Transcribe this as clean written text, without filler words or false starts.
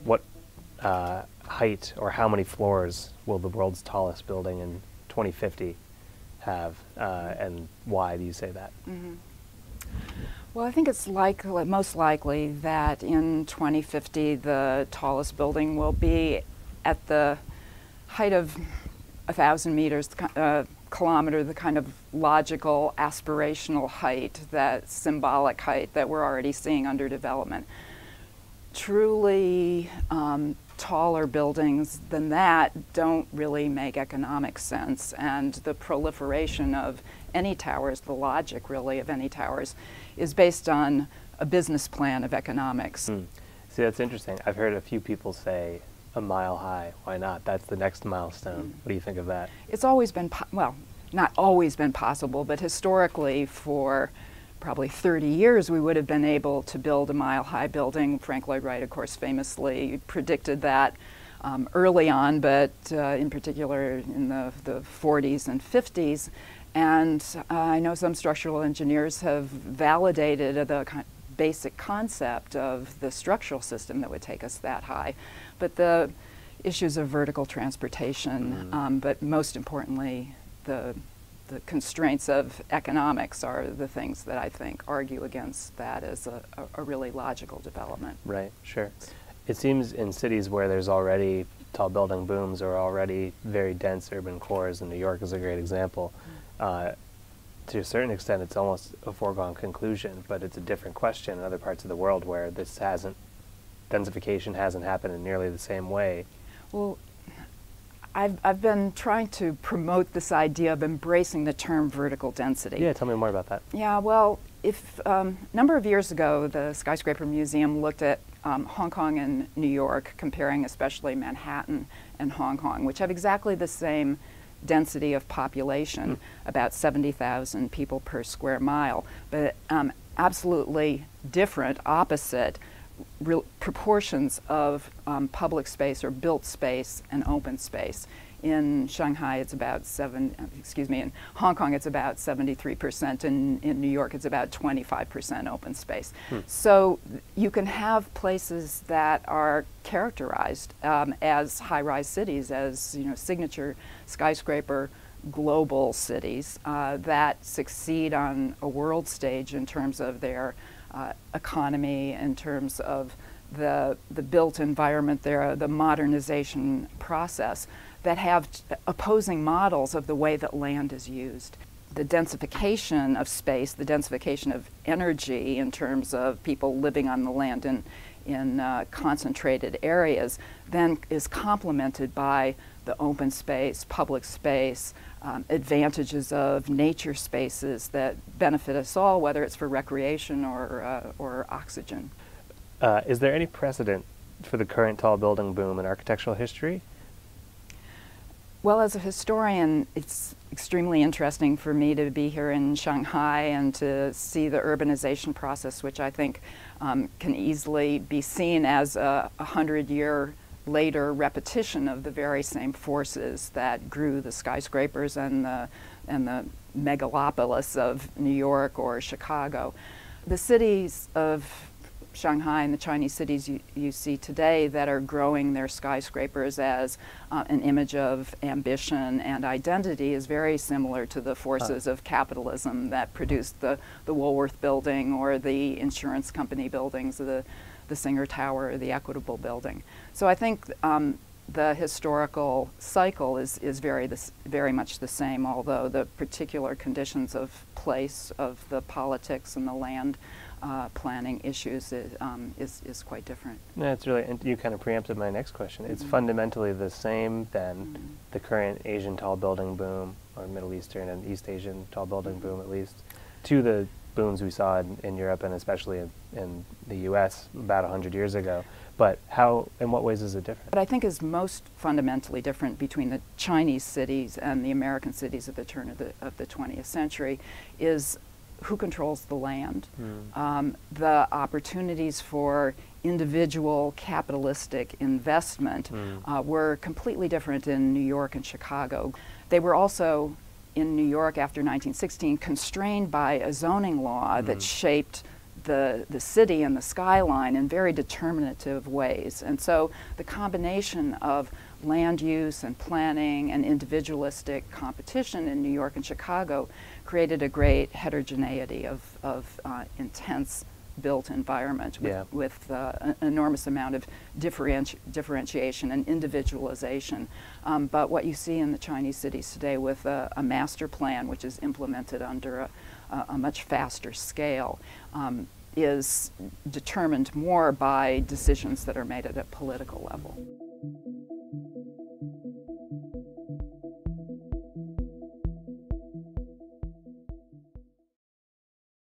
What height or how many floors will the world's tallest building in 2050 have, and why do you say that? Mm-hmm. Well, I think it's most likely that in 2050 the tallest building will be at the height of 1,000 meters, kilometer, the kind of logical, aspirational height, that symbolic height that we're already seeing under development. Truly taller buildings than that don't really make economic sense, and the proliferation of any towers, the logic really of any towers, is based on a business plan of economics. See, that's interesting. I've heard a few people say a mile high. Why not? That's the next milestone. What do you think of that? It's always been, well, not always been possible, but historically for probably 30 years we would have been able to build a mile-high building. Frank Lloyd Wright, of course, famously predicted that early on, but in particular in the 40s and 50s. And I know some structural engineers have validated the basic concept of the structural system that would take us that high. But the issues of vertical transportation, but most importantly, the constraints of economics are the things that I think argue against that as a really logical development. Right, sure. It seems in cities where there's already tall building booms or already very dense urban cores, and New York is a great example, to a certain extent it's almost a foregone conclusion, but it's a different question in other parts of the world where densification hasn't happened in nearly the same way. Well, I've been trying to promote this idea of embracing the term vertical density. Yeah, tell me more about that. Yeah, well, a number of years ago, the Skyscraper Museum looked at Hong Kong and New York, comparing especially Manhattan and Hong Kong, which have exactly the same density of population, about 70,000 people per square mile, but absolutely different, opposite proportions of public space or built space and open space. In Shanghai, it's about in Hong Kong, it's about 73%. In New York, it's about 25% open space. So you can have places that are characterized as high-rise cities, as signature skyscraper global cities that succeed on a world stage in terms of their economy, in terms of the built environment there, the modernization process, that have opposing models of the way that land is used. The densification of space, the densification of energy in terms of people living on the land in concentrated areas, then is complemented by the open space, public space, advantages of nature spaces that benefit us all, whether it's for recreation or oxygen. Is there any precedent for the current tall building boom in architectural history? Well, as a historian, it's extremely interesting for me to be here in Shanghai and to see the urbanization process, which I think can easily be seen as a 100-year later repetition of the very same forces that grew the skyscrapers and the megalopolis of New York or Chicago. The cities of Shanghai and the Chinese cities you see today that are growing their skyscrapers as an image of ambition and identity is very similar to the forces of capitalism that produced the Woolworth building or the insurance company buildings, the Singer Tower or the Equitable building. So I think the historical cycle is very much the same, although the particular conditions of place, of the politics and the land planning issues is quite different. No, it's really, and you kind of preempted my next question. It's fundamentally the same then, the current Asian tall building boom, or Middle Eastern and East Asian tall building boom at least, to the booms we saw in Europe and especially in the US about 100 years ago. But how, in what ways is it different? What I think is most fundamentally different between the Chinese cities and the American cities at the turn of the 20th century is who controls the land. The opportunities for individual capitalistic investment were completely different in New York and Chicago. They were also in New York after 1916 constrained by a zoning law that shaped the city and the skyline in very determinative ways. And so the combination of land use and planning and individualistic competition in New York and Chicago created a great heterogeneity of intense built environment with an enormous amount of differentiation and individualization. But what you see in the Chinese cities today with a master plan, which is implemented under a much faster scale, is determined more by decisions that are made at a political level.